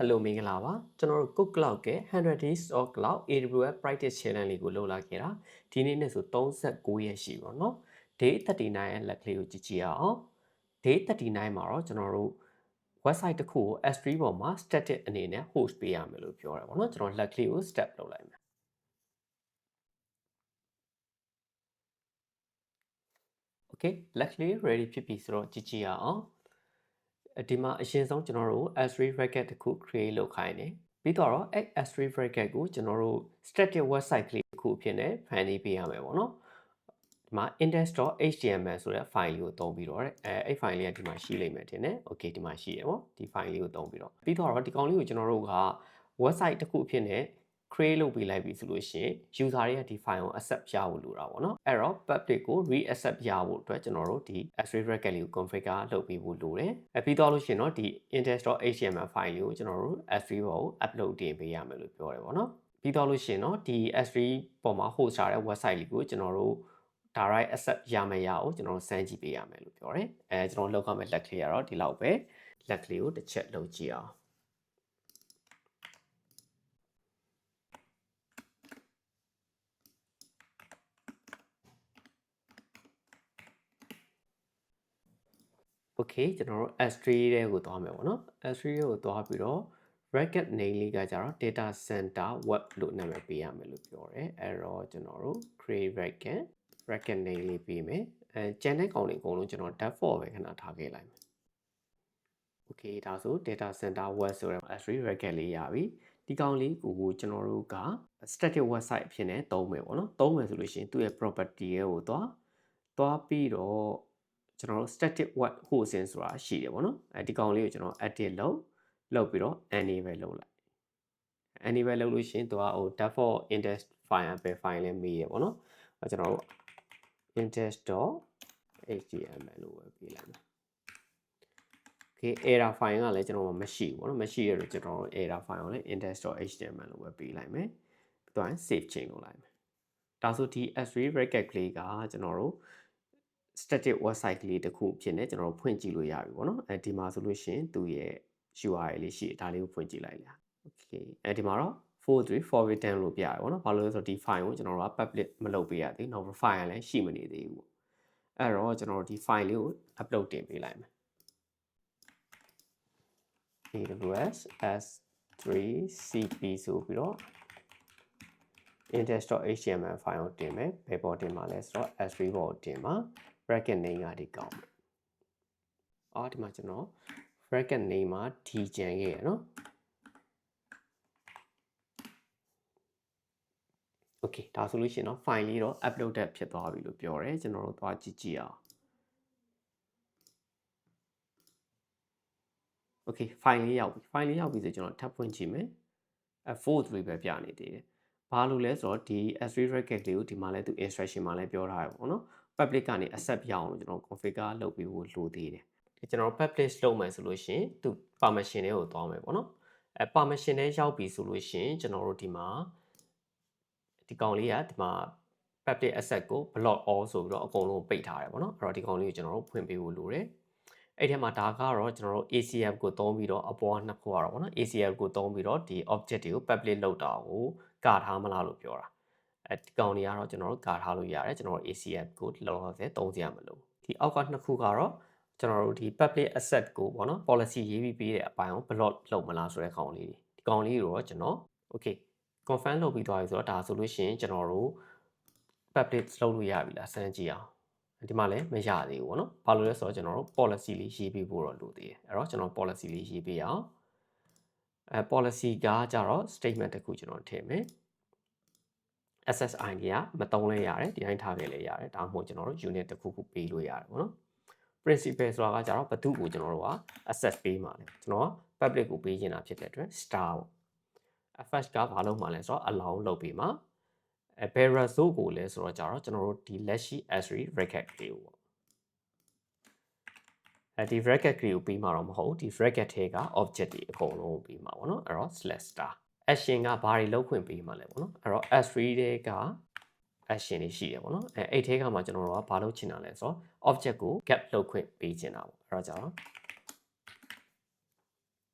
Hello မင်္ဂလာပါကျွန်တော်တို့ Cook Cloud က100 Days of Cloud AWS Practice Challenge လေးကိုလုပ်လာခဲ့တာဒီနေ့နဲ့ဆို39ရက်ရှိပါတော့ Day 39ရဲ့လက်ကလေးကိုကြည့်ကြည့်အောင် Day 39မှာတော့ကျွန်တော်တို့ website တစ်ခုကို S3 ပေါ်မှာ static အနေနဲ့ host ပေးရမယ်လို့ပြောတယ်ပေါ့နော်ကျွန်တော်လက်ကလေးကို step လုပ်လိုက်မယ် Okay လက်ကလေး ready ဖြစ်ပြီဆိုတော့ကြည့်ကြည့်အောင်ဒီမှာအရင်ဆုံးကျွန်တော်တို့ S3 bracket တစ်ခု create လုပ်ခိုင်းတယ်ပြီးတော့အဲ့ S3 bracket ကိုကျွန်တော်တို့ static website ကလေးတစ်ခုအဖြစ်နဲ့ဖန်တီးပေးရမယ်ပေါ့နော်ဒီမှာ index.html ဆိုတဲ့ file လေးကိုသုံးပြီးတော့အဲ့ file လေးကဒီမှာရှိလိမ့်မယ်ထင်တယ် okay ဒီမှာရှိရပေါ့ဒီ file လေးကိုသုံးပြီးတော့ဒီကောင်လေးကိုကျွန်တော်တို့က website တစ်ခုအဖြစ်နဲ့ create လုပ်ပေးလိုက်ပြီဆိုလို့ရှိရင် user တွေကဒီ file ကို accept ရဖို့လိုတာပေါ့နော်အဲ့တော့ public ကို re-accept ရဖို့အတွက်ကျွန်တော်တို့ဒီ S3 bracket လေးကို configure လုပ်ပေးဖို့လိုတယ်ပြီးတော့လို့ရှိရင်တော့ဒီ index.html file လေးကိုကျွန်တော်တို့ S3 ပေါ်ကို upload တင်ပေးရမယ်လို့ပြောတယ်ပေါ့နော်ပြီးတော့လို့ရှိရင်တော့ဒီ S3 ပေါ်မှာ host ထားတဲ့ website လေးကိုကျွန်တော်တို့ direct accept ရမယ်ရအောင်ကျွန်တော်တို့စမ်းကြည့်ပေးရမယ်လို့ပြောတယ်ကျွန်တော်လောက်ရမယ့်လက်ကလေးကတော့ဒီလောက်ပဲလက်ကလေးကိုတစ်ချက်လုပ်ကြည့်အောင်Okay ကျွန်တော်တို့ S3 ထဲကိုသွားမယ်ပေါ့နော် S3 ထဲကိုသွားပြီးတော့ bracket name လေးကကြတော့ data center web လို့နာမည်ပေးရမယ်လို့ပြောတယ်အဲ့တော့ကျွန်တော်တို့ create bracket name လေးပေးမယ်ကျန်တဲ့ကောင်တွေအကုန်လုံးကျွန်တော် default ပဲခဏထားခဲ့လိုက်မယ် Okay ဒါဆို data center web ဆိုတဲ့ S3 bracket လေးရပြီဒီကောင်လေးကိုကျွန်တော်တို့က static website အဖြစ်နဲ့သုံးမယ်ပေါ့နော်သုံးမယ်ဆိုလို့ရှိရင်သူ့ရဲ့ property ကိုသွားပြီးတော့ကျွန်တော်တို့ static web hosting ဆိုတာရှိတယ်ပေါ့နော်ဒီကောင်လေးကိုကျွန်တော် edit လုပ်ပြီးတော့ enable လုပ်လိုက် enable လုပ်လို့ရှိရင်သူကဟို default index file ပဲ file လေးမေးရပေါ့နော်ကျွန်တော်တို့ index.html လို့ပဲပေးလိုက်မယ် Okay error file ကလည်းကျွန်တော်မရှိဘူးပေါ့နော်မရှိရတော့ကျွန်တော် error file ကိုလည်း index.html လို့ပဲပေးလိုက်မယ်ပြီးတော့ save change လုပ်လိုက်မယ်ဒါဆိုဒီ S3 bracket ကလေးကကျွန်တော်တို့ static website ကလေးတစ်ခုဖြစ်နေကျွန်တော်တို့ဖွင့်ကြည့်လို့ရပြီပေါ့နော်ဒီမှာဆိုလို့ရှိရင်သူ့ရဲ့ URL လေးရှိတယ်ဒါလေးကိုဖွင့်ကြည့်လိုက်လား Okay ဒီမှာတော့ 43 forward down လို့ပြရတယ်ပေါ့နော်ဘာလို့လဲဆိုတော့ဒီ file ကိုကျွန်တော်တို့က public မလုပ်ပေးရသေးဘူးနောက် file လည်းရှိမနေသေးဘူးအဲ့တော့ကျွန်တော်တို့ဒီ file လေးကို upload တင်ပေးလိုက်မယ် AWS S3 CP ဆိုပြီးတော့ index.html file ကိုတင်မယ်ဘယ်ပေါ်တင်မှာလဲဆိုတော့ S3 ပေါ်ကိုတင်မှာ bracket name ကဒီကောင်းမယ်ဒီမှာကျွန်တော် bracket name မှာ D ကျန်ခဲ့ရနော် Okay ဒါဆိုလို့ရှိရင်တော့ file လေးတော့ uploaded ဖြစ်သွားပြီလို့ပြောတယ်ကျွန်တော်တို့သွားကြည့်ကြည့်အောင် Okay file လေးရောက်ပြီဆိုကျွန်တော်ထပ်ဖွင့်ကြည့်မယ်F43 ပဲပြနေသေးတယ်ဘာလို့လဲဆိုတော့ဒီ S3 bracket လေးကိုဒီမှာလဲသူ instruction မှာလဲပြောထားရပေါ့နော် public ကနေ accept ရအောင်လို့ကျွန်တော် configure လုပ်ပြီးဖို့လိုသေးတယ်ကျွန်တော် publish လုပ်မယ်ဆိုလို့ရှိရင်သူ permission တွေကိုသွားမယ်ပေါ့နော်permission တွေရောက်ပြီဆိုလို့ရှိရင်ကျွန်တော်တို့ဒီမှာဒီကောင်လေးကဒီမှာ public access ကို block all ဆိုပြီးတော့အကုန်လုံးပိတ်ထားတယ်ပေါ့နော်အဲ့တော့ဒီကောင်လေးကိုကျွန်တော်တို့ဖွင့်ပေးဖို့လိုတယ်အဲ့ထဲမှာဒါကတော့ကျွန်တော်တို့ ACF ကိုသုံးပြီးတော့အပေါ်နှစ်ခုကတော့ဗောနော် ACF ကိုသုံးပြီးတော့ဒီ object တွေကို public လုပ်တာကိုကာထားမလားလို့ပြောတာဒီကောင်တွေကတော့ကျွန်တော်တို့ကာထားလို့ရတယ်ကျွန်တော်တို့ ACF ကိုလောလောဆယ်သုံးစရာမလိုဒီအောက်ကနှစ်ခုကတော့ကျွန်တော်တို့ဒီ public access ကိုဗောနော် policy ရေးပြီးပေးတဲ့အပိုင်းကို block လုပ်မလားဆိုတဲ့ကောင်လေးတွေဒီကောင်လေးကိုတော့ကျွန်တော် okay confirm လုပ်ပြီးသွားပြီဆိုတော့ဒါဆိုလို့ရှိရင်ကျွန်တော်တို့ public လုပ်လို့ရပြီလားစမ်းကြည့်အောင်ဒီမှာလည်းမရသေးဘူးဗောနော်ဘာလို့လဲဆိုတော့ကျွန်တော်တို့ policy လေးရေးပေးဖို့တော့လိုသေးတယ်အဲ့တော့ကျွန်တော် policy လေးရေးပေးအောင်policy ကကြတော့ statement တစ်ခုကျွန်တော်ထည့်မယ် SSID ကမသုံးလဲရတယ်ဒီတိုင်းထားခဲ့လဲရတယ်ဒါမှမဟုတ်ကျွန်တော်တို့ unit တစ်ခုခုပေးလို့ရတယ်ဗောနော် principal ဆိုတာကကြတော့ဘသူ့ကိုကျွန်တော်တို့က access ပေးမှာလဲကျွန်တော်က public ကိုပေးချင်တာဖြစ်တဲ့အတွက် star ပေါ့ first ကဘာလုပ်မှာလဲဆိုတော့ allow လုပ်ပေးမှာဘယ် result ကိုလဲဆိုတော့ကြတော့ကျွန်တော်တို့ဒီလက်ရှိ S3 bracket လေးကိုပေါ့ဒီ bracket ကိုပြီးမှာတော့မဟုတ်ဒီ bracket ထဲက object တွေအကုန်လုံးပြီးမှာပေါ့နော်အဲ့တော့ /star action ကဘာတွေလုပ်ခွင့်ပေးမှာလဲပေါ့နော်အဲ့တော့ S3 ထဲက action တွေရှိတယ်ပေါ့နော်အဲ့ထဲကမှကျွန်တော်တို့ကဘာလုပ်ချင်တာလဲဆိုတော့ object ကို get လုပ်ခွင့်ပေးချင်တာပေါ့အဲ့တော့ကြ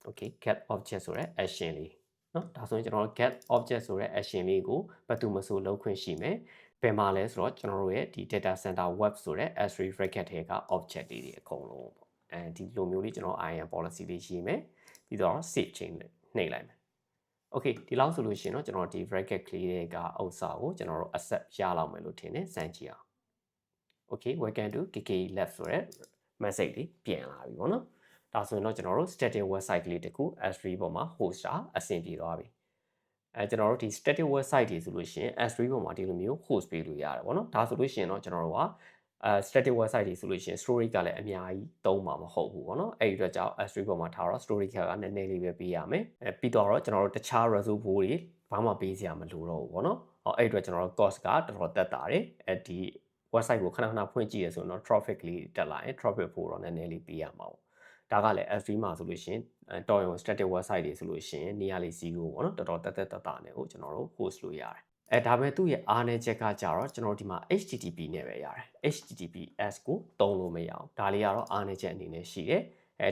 တော့ okay get object ဆိုတဲ့ action လေးเนาะဒါဆိုရင်ကျွန်တော်တို့ get object ဆိုတဲ့ action လေးကိုဘယ်သူမှဆိုလုပ်ခွင့်ရှိမယ်ဘယ်မှာလဲဆိုတော့ကျွန်တော်တို့ရဲ့ဒီ data center web ဆိုတဲ့ S3 bracket ထဲက object လေးတွေအကုန်လုံးပေါ့ဒီလိုမျိုးလေးကျွန်တော် IAM policy လေးရေးမယ်ပြီးတော့ save change နှိပ်လိုက်မယ် okay ဒီလောက်ဆိုလို့ရှိရင်တော့ကျွန်တော်ဒီ bracket ကလေးတွေကဥစ္စာကိုကျွန်တော်တို့ accept ရလောက်မယ်လို့ထင်တယ်စမ်းကြည့်အောင် okay welcome to KKE lab ဆိုတဲ့ message လေးပြန်လာပြီပေါ့နော်ဒါဆိုရင်တော့ကျွန်တော်တို့ static website ကလေးတစ်ခု S3 ပေါ်မှာ host တာအဆင်ပြေသွားပြီကျွန်တော်တို့ဒီ static website တွေဆိုလို့ရှိရင် S3 ပေါ်မှာဒီလိုမျိုး host ပေးလို့ရတယ်ပေါ့နော်ဒါဆိုလို့ရှိရင်တော့ကျွန်တော်တို့ကstatic website တွေဆိုလို့ရှိရင် storage ကလည်းအများကြီးသုံးမှာမဟုတ်ဘူးပေါ့နော်အဲ့ဒီအတွက်ကြောင့် S3 ပေါ်မှာထားတော့ storage ကနည်းနည်းလေးပဲပေးရမယ်ပြီးတော့ကျွန်တော်တို့တခြား resolve တွေဘာမှပေးစရာမလိုတော့ဘူးပေါ့နော်အဲ့ဒီအတွက်ကျွန်တော်တို့ cost ကတော်တော်တက်တာတယ်ဒီ website ကိုခဏခဏဖွင့်ကြည့်ရဆိုတော့ traffic လေးတက်လာရင် traffic ဖို့တော့နည်းနည်းလေးပေးရမှာပေါ့ဒါကလည်း S3 မှာဆိုလို့ရှိရင်တော်ရုံ static website တွေဆိုလို့ရှိရင်နေရာလေး0ပေါ့နော်တော်တော်တက်တာနဲ့ကိုကျွန်တော်တို့ host လို့ရတယ်ဒါပေမဲ့သူ့ရဲ့အားနည်းချက်ကကြတော့ကျွန်တော်တို့ဒီမှာ HTTP နဲ့ပဲရတယ် HTTPS ကိုသုံးလို့မရအောင်ဒါလေးကတော့အားနည်းချက်အနေနဲ့ရှိတယ်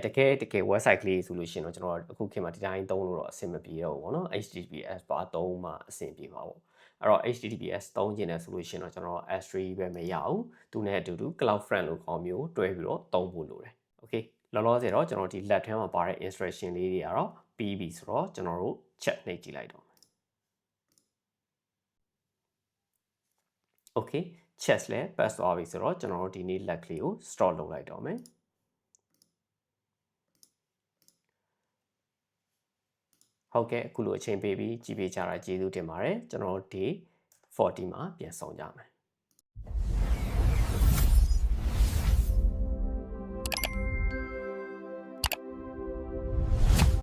တကယ် website ကလေးဆိုလို့ရှိရင်တော့ကျွန်တော်အခုခေတ်မှာဒီတိုင်းသုံးလို့တော့အဆင်မပြေတော့ဘူးပေါ့နော် HTTPS ပါသုံးမှအဆင်ပြေမှာပေါ့အဲ့တော့ HTTPS သုံးကျင်တယ်ဆိုလို့ရှိရင်တော့ကျွန်တော် S3 ပဲမရဘူးသူနဲ့အတူတူ Cloud Front လို့ခေါ်မျိုးတွဲပြီးတော့သုံးဖို့လိုတယ် okay လောလောဆယ်တော့ကျွန်တော်ဒီ lab ထဲမှာပါတဲ့ instruction လေးတွေကတော့ပြီးပြီဆိုတော့ကျွန်တော်တို့ check နှိပ်ကြည့်လိုက်တော့မယ် okay check လဲ pass သွားပြီဆိုတော့ကျွန်တော်တို့ဒီနေ့ lab ကလေးကို start လုပ်လိုက်တော့မယ်ဟုတ်ကဲ့အခုလိုအချိန်ပေးပြီးကြည့်ပေးကြတာကျေးဇူးတင်ပါတယ်ကျွန်တော်တို့ဒီ40မှာပြန်ဆောင်ကြမယ်